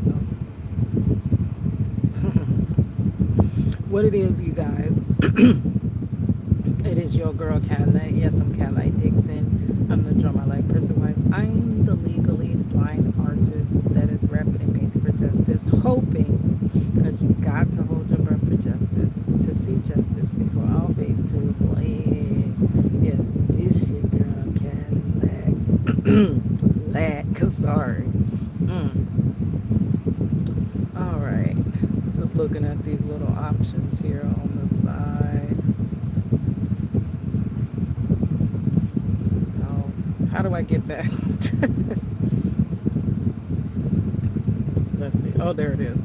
So, what it is, you guys, it is your girl, Cadillac. Yes, I'm Cadillac Dixon. I'm the Draw My Life Person Wife. I am the legally blind artist that is rapping and painting for justice, hoping, because you got to hold your breath for justice, to see justice before all face to blame. Yes, this your girl, Cadillac. Sorry. All right. Just looking at these little options here on the side. Oh, how do I get back? Let's see. Oh, there it is.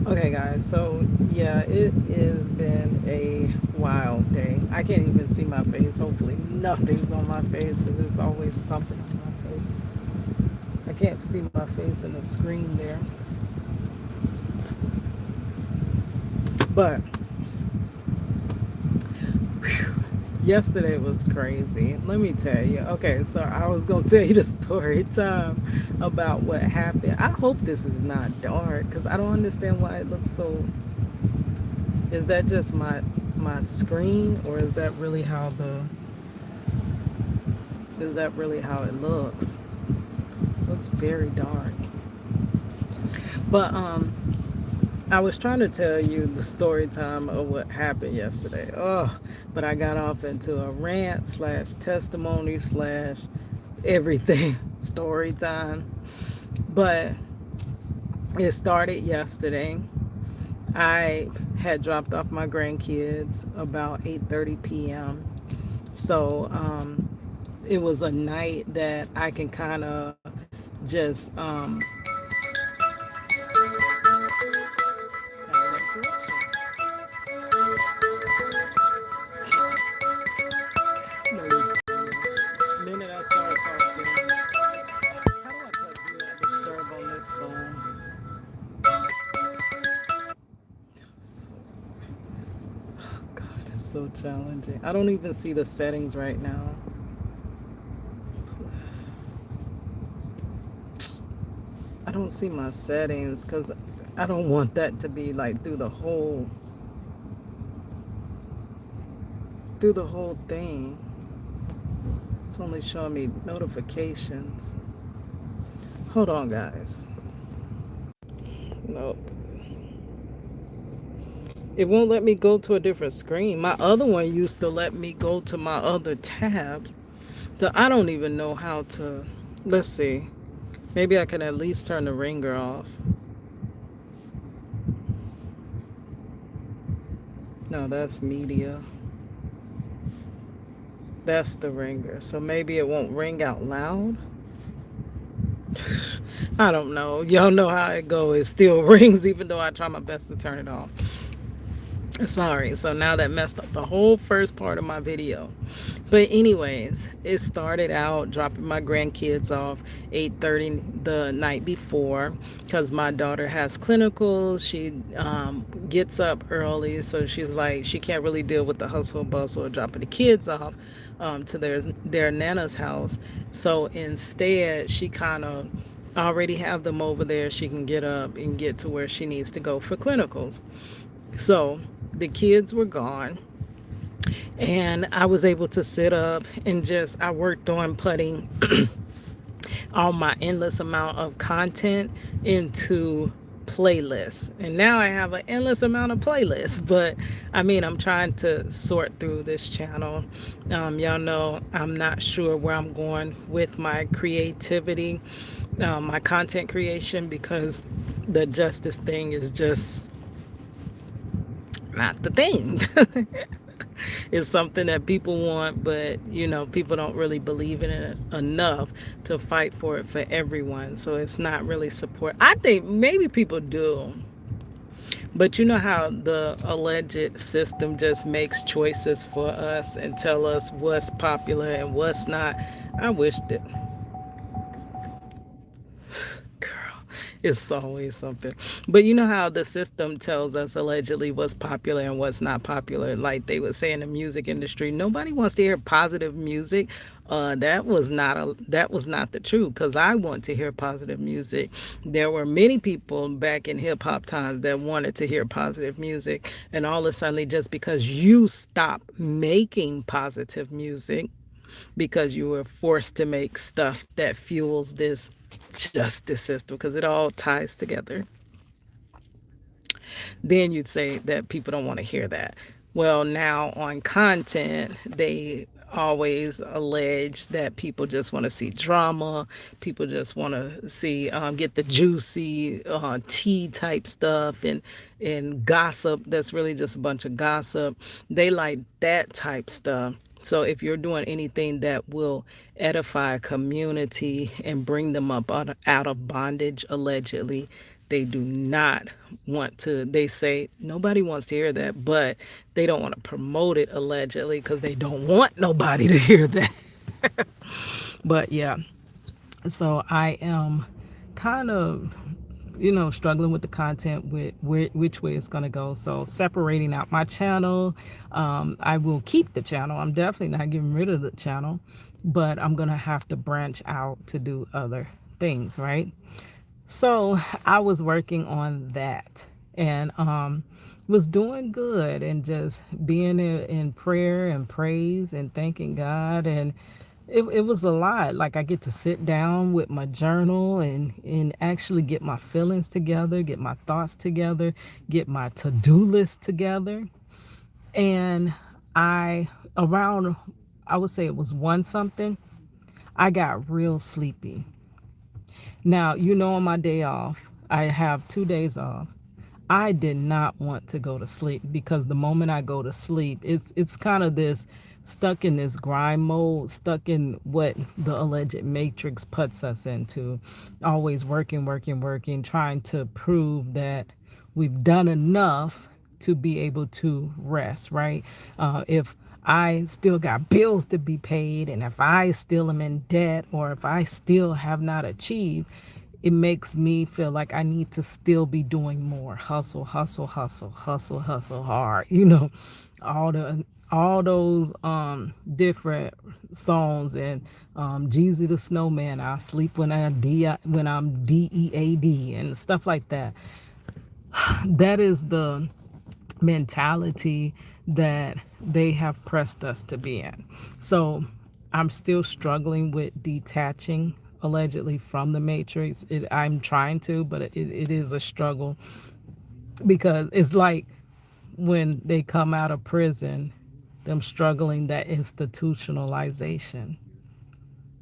Okay, guys. So, yeah, it has been a wild day. I can't even see my face. Hopefully, nothing's on my face because there's always something on my face. I can't see my face in the screen there. But yesterday was crazy. Let me tell you. Okay, so I was gonna tell you the story time about what happened. I hope this is not dark because I don't understand why it looks so. Is that just my screen, or is that really how the? Is that really how it looks? It looks very dark. But I was trying to tell you the story time of what happened yesterday. Oh, but I got off into a rant slash testimony slash everything story time. But it started yesterday. I had dropped off my grandkids about 8:30 p.m. So it was a night that I can kind of just no, the minute I start talking, how do I put do not disturb on this phone? So, God, it's so challenging. I don't even see the settings right now. I don't see my settings because I don't want that to be like through the whole thing. It's only showing me notifications. Hold on, guys. Nope. It won't let me go to a different screen. My other one used to let me go to my other tabs. So I don't even know how to. Let's see. Maybe I can at least turn the ringer off. No, that's media. That's the ringer. So maybe it won't ring out loud. I don't know. Y'all know how it goes. It still rings even though I try my best to turn it off. Sorry. So now that messed up the whole first part of my video. But anyways, it started out dropping my grandkids off 8:30 the night before because my daughter has clinicals. She gets up early, so she's like she can't really deal with the hustle bustle of dropping the kids off to their nana's house. So instead, she kind of already have them over there. She can get up and get to where she needs to go for clinicals. So the kids were gone, and I was able to sit up and just I worked on putting all my endless amount of content into playlists. And now I have an endless amount of playlists, but I mean, I'm trying to sort through this channel. Y'all know I'm not sure where I'm going with my creativity, my content creation, because the justice thing is just not the thing. It's something that people want, but people don't really believe in it enough to fight for it for everyone. So it's not really support. I think maybe people do, but you know how the alleged system just makes choices for us and tell us what's popular and what's not. I wish that, girl, It's always something. But you know how the system tells us allegedly what's popular and what's not popular. Like they would say in the music industry, nobody wants to hear positive music. That was not the truth because I want to hear positive music. There were many people back in hip hop times that wanted to hear positive music, and all of a sudden, just because you stop making positive music because you were forced to make stuff that fuels this justice system because it all ties together, then you'd say that people don't want to hear that. Well, now on content, they always allege that people just want to see drama. People just want to see get the juicy tea type stuff and gossip. That's really just a bunch of gossip. They like that type stuff. So if you're doing anything that will edify a community and bring them up out of bondage, allegedly, they do not want to. They say nobody wants to hear that, but they don't want to promote it allegedly because they don't want nobody to hear that. But yeah, so I am kind of struggling with the content with which way it's going to go. So separating out my channel. I will keep the channel. I'm definitely not getting rid of the channel, but I'm going to have to branch out to do other things, right? So I was working on that and was doing good and just being in prayer and praise and thanking God. And it was a lot. Like I get to sit down with my journal and actually get my feelings together, get my thoughts together, get my to-do list together. And around, I would say it was one something, I got real sleepy. Now, on my day off, I have 2 days off. I did not want to go to sleep because the moment I go to sleep, it's kind of this stuck in this grind mode, stuck in what the alleged matrix puts us into, always working, working, working, trying to prove that we've done enough to be able to rest, right? If I still got bills to be paid, and if I still am in debt, or if I still have not achieved, it makes me feel like I need to still be doing more. Hustle, hustle, hustle, hustle, hustle hard. All those different songs and Jeezy the Snowman. I sleep when I'm DEAD and stuff like that. That is the mentality that they have pressed us to be in. So I'm still struggling with detaching allegedly from the matrix. I'm trying to, but it is a struggle because it's like when they come out of prison, them struggling that institutionalization.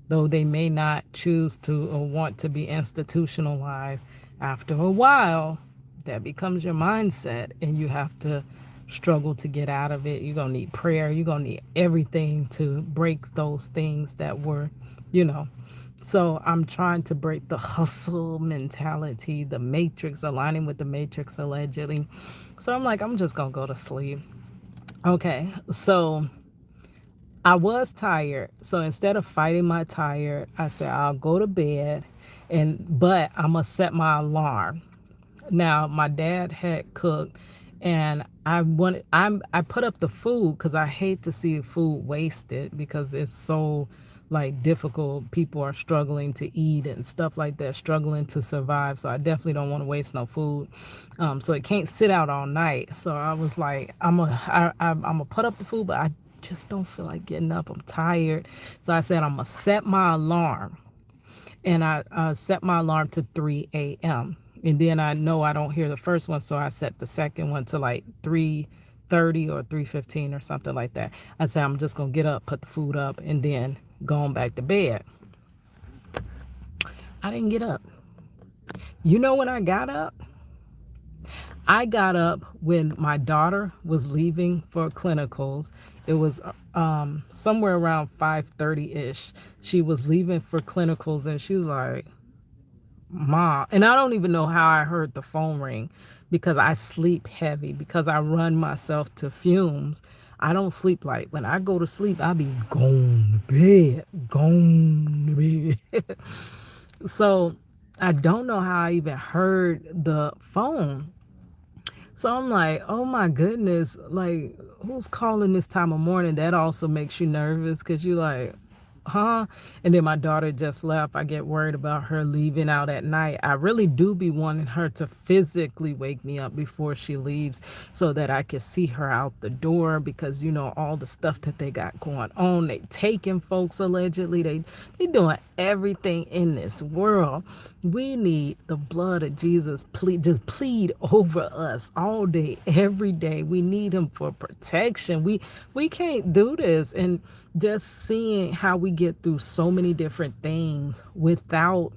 Though they may not choose to or want to be institutionalized, after a while, that becomes your mindset and you have to struggle to get out of it. You're going to need prayer. You're going to need everything to break those things that were, you know. So I'm trying to break the hustle mentality, the matrix, aligning with the matrix allegedly. So I'm like, I'm just going to go to sleep. Okay, so I was tired. So instead of fighting my tired, I said, I'll go to bed, but I'm going to set my alarm. Now, my dad had cooked, and I put up the food because I hate to see food wasted because it's so like difficult. People are struggling to eat and stuff like that, struggling to survive. So I definitely don't want to waste no food. So it can't sit out all night. So I was like, I'm gonna put up the food, but I just don't feel like getting up. I'm tired. So I said I'm gonna set my alarm, and I set my alarm to 3 a.m. And then I know I don't hear the first one, so I set the second one to like 3:30 or 3:15 or something like that. I said I'm just gonna get up, put the food up, and then go on back to bed. I didn't get up. You know when I got up? I got up when my daughter was leaving for clinicals. It was somewhere around 5:30-ish. She was leaving for clinicals, and she was like, Mom, and I don't even know how I heard the phone ring because I sleep heavy, because I run myself to fumes. I don't sleep light. When I go to sleep, I be going to bed. So I don't know how I even heard the phone. So I'm like, oh my goodness, like who's calling this time of morning? That also makes you nervous because you like, huh? And then my daughter just left. I get worried about her leaving out at night. I really do be wanting her to physically wake me up before she leaves so that I can see her out the door because you know all the stuff that they got going on. They taking folks allegedly. They doing everything in this world. We need the blood of Jesus. Just plead over us all day, every day. We need him for protection. We can't do this. And just seeing how we get through so many different things without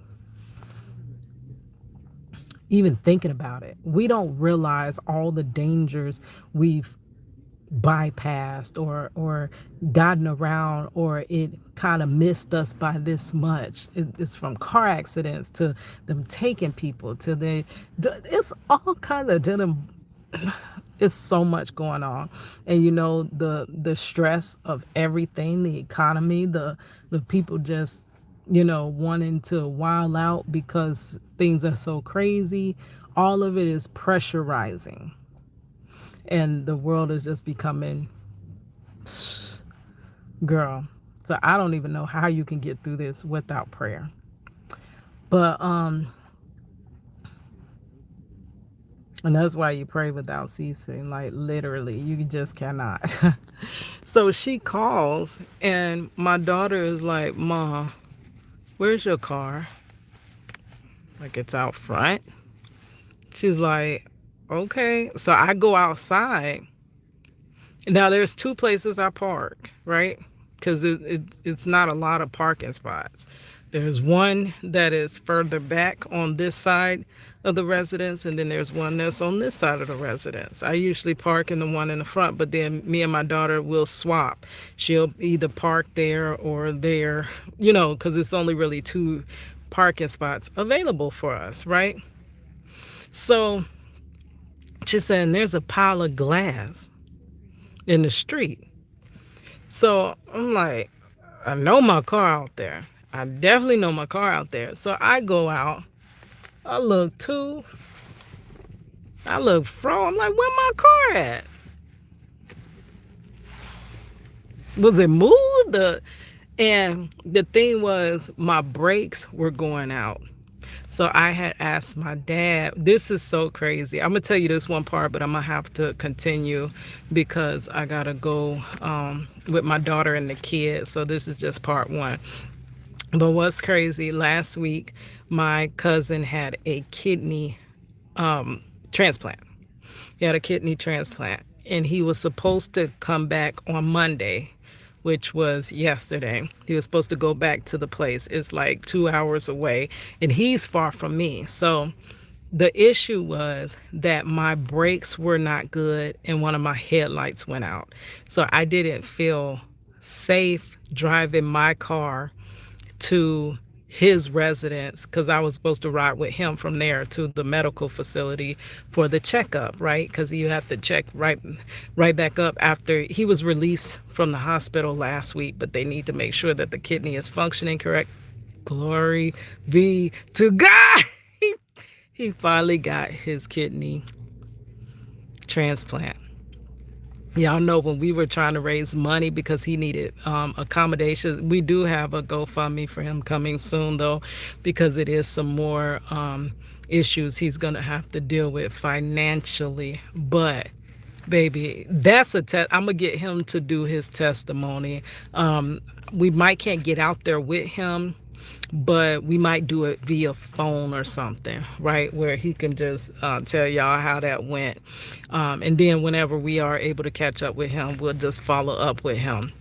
even thinking about it. We don't realize all the dangers we've bypassed or gotten around, or it kind of missed us by this much. It's from car accidents to them taking people to it's all kinds of to them. It's so much going on, and you know the stress of everything, the economy, the people just wanting to wild out because things are so crazy. All of it is pressurizing, and the world is just becoming girl. So I don't even know how you can get through this without prayer. But and that's why you pray without ceasing. Like literally, you just cannot. So she calls and my daughter is like, "Ma, where's your car?" Like, it's out front. She's like, "Okay." So I go outside. Now there's two places I park, right? Because it's not a lot of parking spots. There's one that is further back on this side of the residence, and then there's one that's on this side of the residence. I usually park in the one in the front, but then me and my daughter will swap. She'll either park there or there, because it's only really two parking spots available for us, right? So she said, there's a pile of glass in the street. So I'm like, I know my car out there. I definitely know my car out there. So I go out. I look too. I look fro. I'm like, where my car at? Was it moved? And the thing was, my brakes were going out. So I had asked my dad, this is so crazy. I'm going to tell you this one part, but I'm going to have to continue because I got to go with my daughter and the kids. So this is just part one. But what's crazy, last week, my cousin had a kidney transplant. He had a kidney transplant, and he was supposed to come back on Monday, which was yesterday. He was supposed to go back to the place. It's like 2 hours away, and he's far from me. So the issue was that my brakes were not good and one of my headlights went out. So I didn't feel safe driving my car to his residence because I was supposed to ride with him from there to the medical facility for the checkup, right? Because you have to check right back up after he was released from the hospital last week, but they need to make sure that the kidney is functioning correct. Glory be to God. He finally got his kidney transplant. Y'all know when we were trying to raise money because he needed accommodations. We do have a GoFundMe for him coming soon, though, because it is some more issues he's going to have to deal with financially. But, baby, that's a test. I'm going to get him to do his testimony. We can't get out there with him, but we might do it via phone or something, right? Where he can just tell y'all how that went. And then whenever we are able to catch up with him, we'll just follow up with him.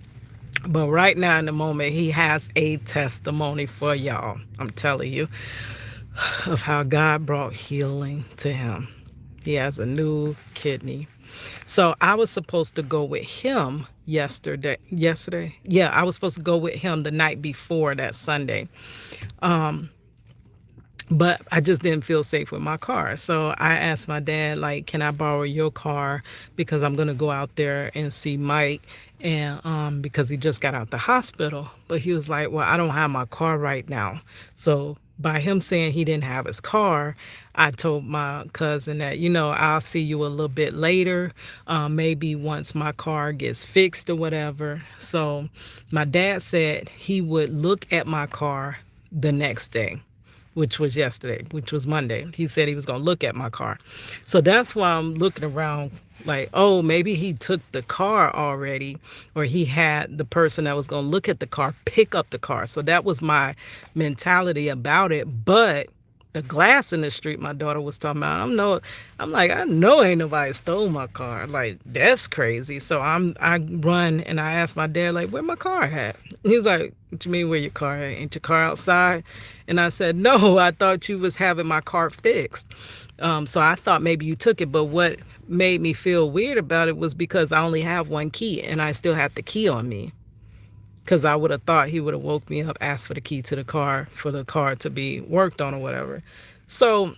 But right now in the moment, he has a testimony for y'all. I'm telling you of how God brought healing to him. He has a new kidney. So I was supposed to go with him yesterday. Yeah, I was supposed to go with him the night before that Sunday. But I just didn't feel safe with my car. So I asked my dad, like, can I borrow your car? Because I'm going to go out there and see Mike. And because he just got out the hospital. But he was like, well, I don't have my car right now. So by him saying he didn't have his car, I told my cousin that, I'll see you a little bit later, maybe once my car gets fixed or whatever. So my dad said he would look at my car the next day, which was yesterday, which was Monday. He said he was going to look at my car. So that's why I'm looking around like, oh, maybe he took the car already, or he had the person that was going to look at the car pick up the car. So that was my mentality about it. But the glass in the street my daughter was talking about, I'm like, I know ain't nobody stole my car. Like, that's crazy. So I run and I asked my dad, like, where my car at? He's like, what you mean where your car at? Ain't your car outside? And I said, no, I thought you was having my car fixed. So I thought maybe you took it. But what made me feel weird about it was because I only have one key and I still have the key on me. Because I would have thought he would have woke me up, asked for the key to the car for the car to be worked on or whatever. So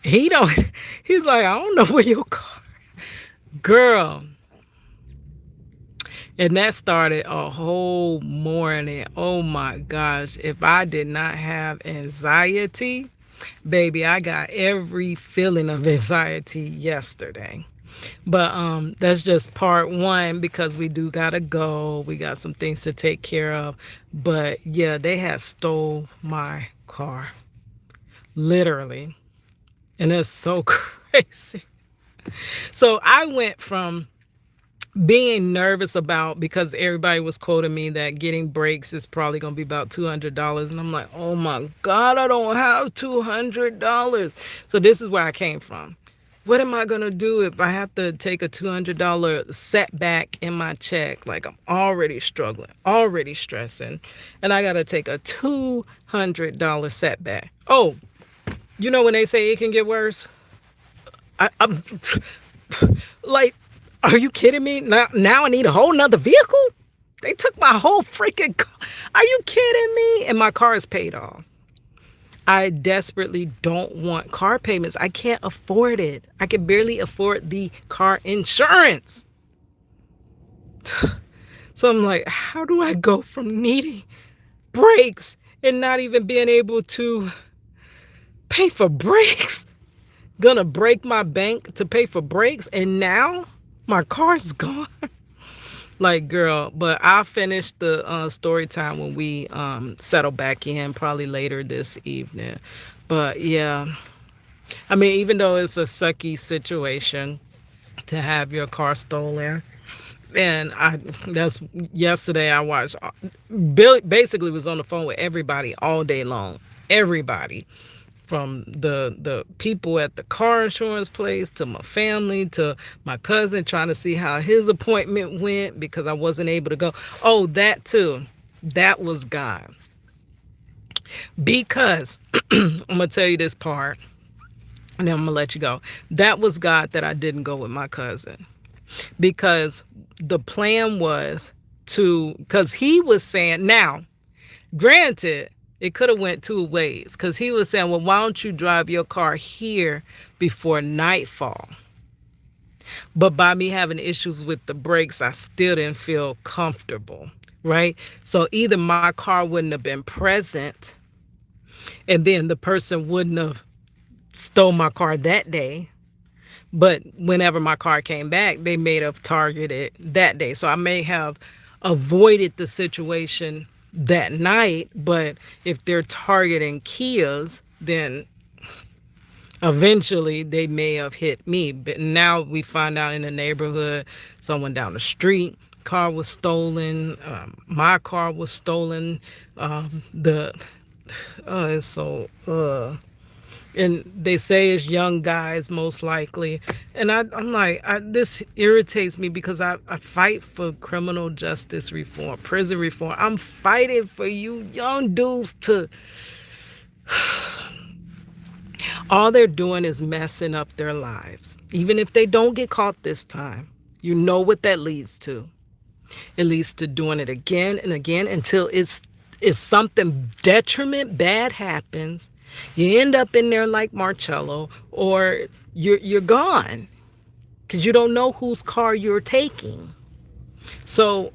he's like, I don't know where your car, girl. And that started a whole morning. Oh my gosh. If I did not have anxiety, baby, I got every feeling of anxiety yesterday. But that's just part one, because we do gotta go. We got some things to take care of. But yeah, they had stole my car. Literally. And it's so crazy. So I went from being nervous about, because everybody was quoting me that getting brakes is probably going to be about $200. And I'm like, oh my God, I don't have $200. So this is where I came from. What am I going to do if I have to take a $200 setback in my check? Like, I'm already struggling, already stressing, and I got to take a $200 setback. Oh, when they say it can get worse? I'm like, are you kidding me? Now I need a whole nother vehicle? They took my whole freaking car. Are you kidding me? And my car is paid off. I desperately don't want car payments. I can't afford it. I can barely afford the car insurance. So I'm like, how do I go from needing brakes and not even being able to pay for brakes? Gonna break my bank to pay for brakes, and now my car's gone. Like, girl, but I'll finish the story time when we settle back in, probably later this evening. But yeah, I mean, even though it's a sucky situation to have your car stolen, and yesterday I watched, basically was on the phone with everybody all day long. Everybody. From the people at the car insurance place to my family to my cousin, trying to see how his appointment went because I wasn't able to go. Oh, that too. That was God. Because I'm going to tell you this part and then I'm going to let you go. That was God that I didn't go with my cousin. Because the plan was because he was saying, now, granted, it could have went two ways, because he was saying, well, why don't you drive your car here before nightfall? But by me having issues with the brakes, I still didn't feel comfortable, right? So either my car wouldn't have been present, and then the person wouldn't have stole my car that day. But whenever my car came back, they may have targeted that day. So I may have avoided the situation that night, but if they're targeting Kias, then eventually they may have hit me. But now we find out in the neighborhood, someone down the street, car was stolen. My car was stolen. It's so and they say it's young guys most likely, and I'm like, this irritates me, because I fight for criminal justice reform, prison reform. I'm fighting for you young dudes to all they're doing is messing up their lives. Even if they don't get caught this time, you know what that leads to. It leads to doing it again and again until it's something detriment bad happens. You end up in there like Marcello, or you're gone because you don't know whose car you're taking. So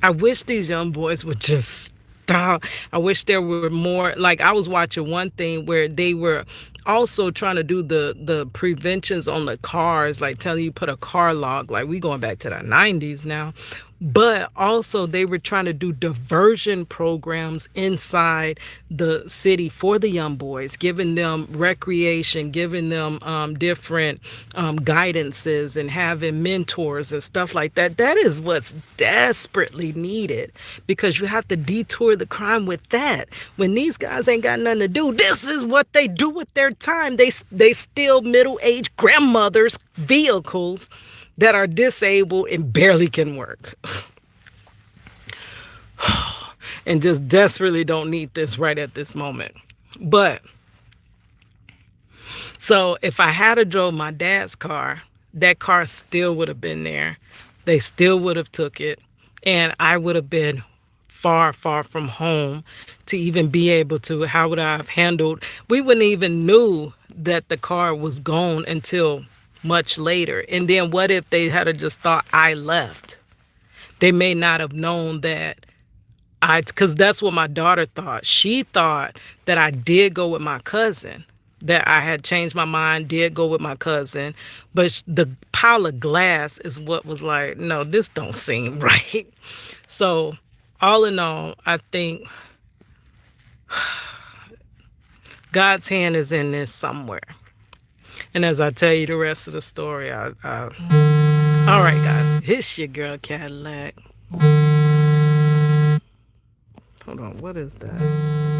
I wish these young boys would just I wish there were more. Like, I was watching one thing where they were also trying to do the preventions on the cars, like telling you put a car lock. Like, we going back to the 90s now. But also they were trying to do diversion programs inside the city for the young boys, giving them recreation, giving them different guidances, and having mentors and stuff like that. That is what's desperately needed, because you have to detour the crime with that. When these guys ain't got nothing to do, this is what they do with their time. They steal middle-aged grandmothers' vehicles that are disabled and barely can work. And just desperately don't need this right at this moment. But so if I had drove my dad's car, that car still would have been there. They still would have took it, and I would have been far, far from home to even be able to. How would I have handled? We wouldn't even knew that the car was gone until much later. And then what if they had just thought I left? They may not have known that because that's what my daughter thought. She thought that I did go with my cousin, that I had changed my mind, did go with my cousin. But the pile of glass is what was like, no, this don't seem right. So all in all, I think God's hand is in this somewhere. And as I tell you the rest of the story, all right, guys, it's your girl Cadillac. Hold on, what is that?